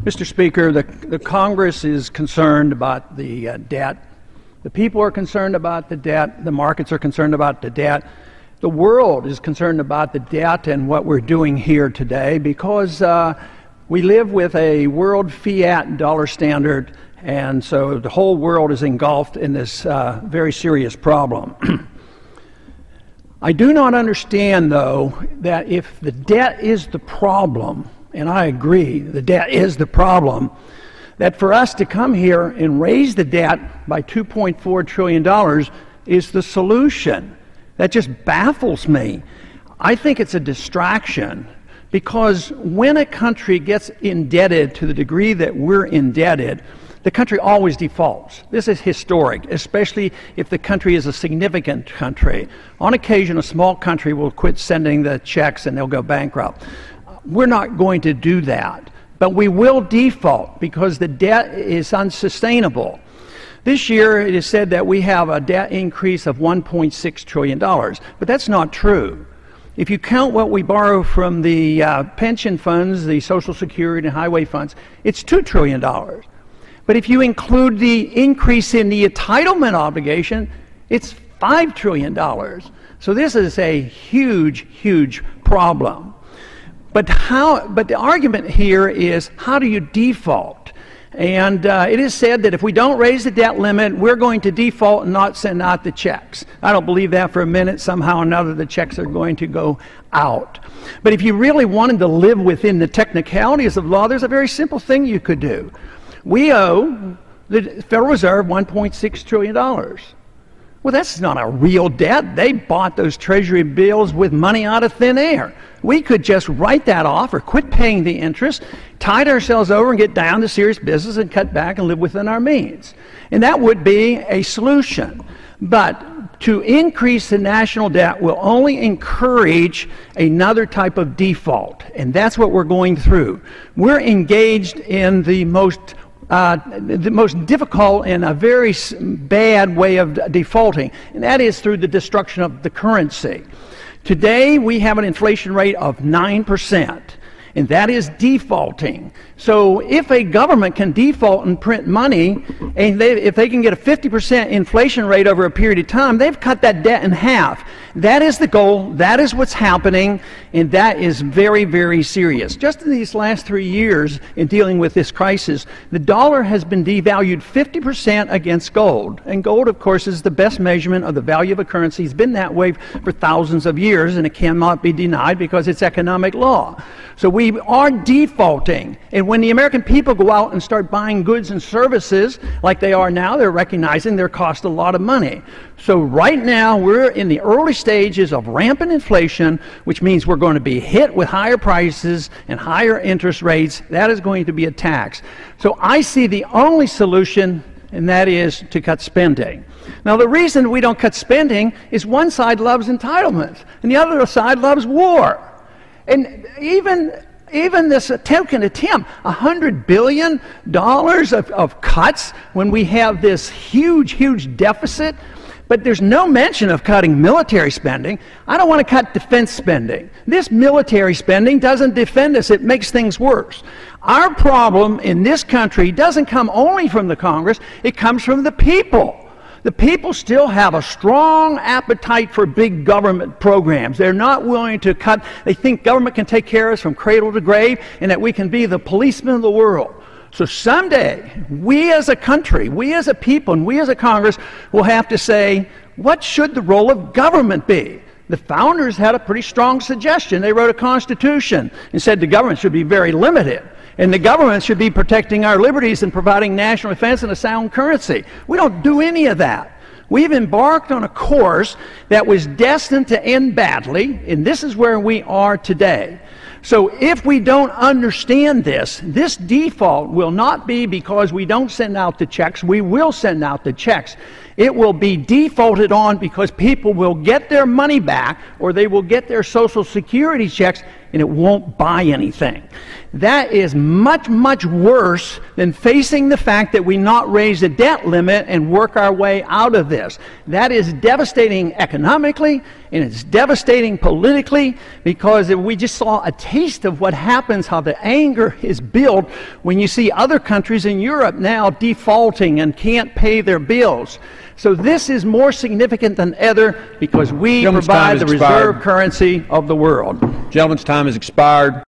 Mr. Speaker, the Congress is concerned about the debt. The people are concerned about the debt. The markets are concerned about the debt. The world is concerned about the debt and what we're doing here today because we live with a world fiat dollar standard, and so the whole world is engulfed in this very serious problem. I do not understand, though, that if the debt is the problem, and I agree, the debt is the problem, that for us to come here and raise the debt by $2.4 trillion is the solution. That just baffles me. I think it's a distraction because when a country gets indebted to the degree that we're indebted, the country always defaults. This is historic, especially if the country is a significant country. On occasion, a small country will quit sending the checks and they'll go bankrupt. We're not going to do that, but we will default because the debt is unsustainable. This year, it is said that we have a debt increase of $1.6 trillion, but that's not true. If you count what we borrow from the pension funds, the Social Security and highway funds, it's $2 trillion. But if you include the increase in the entitlement obligation, it's $5 trillion. So this is a huge, huge problem. But the argument here is, how do you default? And it is said that if we don't raise the debt limit, we're going to default and not send out the checks. I don't believe that for a minute. Somehow or another, the checks are going to go out. But if you really wanted to live within the technicalities of law, there's a very simple thing you could do. We owe the Federal Reserve $1.6 trillion. Well, that's not a real debt. They bought those Treasury bills with money out of thin air. We could just write that off or quit paying the interest, tide ourselves over and get down to serious business and cut back and live within our means. And that would be a solution. But to increase the national debt will only encourage another type of default. And that's what we're going through. We're engaged in the most difficult and a very bad way of defaulting, and that is through the destruction of the currency. Today, we have an inflation rate of 9%, and that is defaulting. So if a government can default and print money, and if they can get a 50% inflation rate over a period of time, they've cut that debt in half. That is the goal, that is what's happening, and that is very, very serious. Just in these last 3 years in dealing with this crisis, the dollar has been devalued 50% against gold. And gold, of course, is the best measurement of the value of a currency. It's been that way for thousands of years, and it cannot be denied because it's economic law. So we are defaulting, and when the American people go out and start buying goods and services like they are now, they're recognizing they cost a lot of money. So right now, we're in the early stages of rampant inflation, which means we're going to be hit with higher prices and higher interest rates. That is going to be a tax. So I see the only solution, and that is to cut spending. Now, the reason we don't cut spending is one side loves entitlements, and the other side loves war. And even this token attempt, $100 billion of cuts when we have this huge, huge deficit, but there's no mention of cutting military spending. I don't want to cut defense spending. This military spending doesn't defend us. It makes things worse. Our problem in this country doesn't come only from the Congress. It comes from the people. The people still have a strong appetite for big government programs. They're not willing to cut. They think government can take care of us from cradle to grave and that we can be the policemen of the world. So someday, we as a country, we as a people, and we as a Congress will have to say, what should the role of government be? The founders had a pretty strong suggestion. They wrote a constitution and said the government should be very limited. And the government should be protecting our liberties and providing national defense and a sound currency. We don't do any of that. We've embarked on a course that was destined to end badly, and this is where we are today. So if we don't understand this default will not be because we don't send out the checks. We will send out the checks. It will be defaulted on because people will get their money back or they will get their Social Security checks and it won't buy anything. That is much, much worse than facing the fact that we not raise the debt limit and work our way out of this. That is devastating economically, and it's devastating politically, because we just saw a taste of what happens, how the anger is built when you see other countries in Europe now defaulting and can't pay their bills. So this is more significant than ever because we provide the reserve currency of the world. Gentleman's time has expired.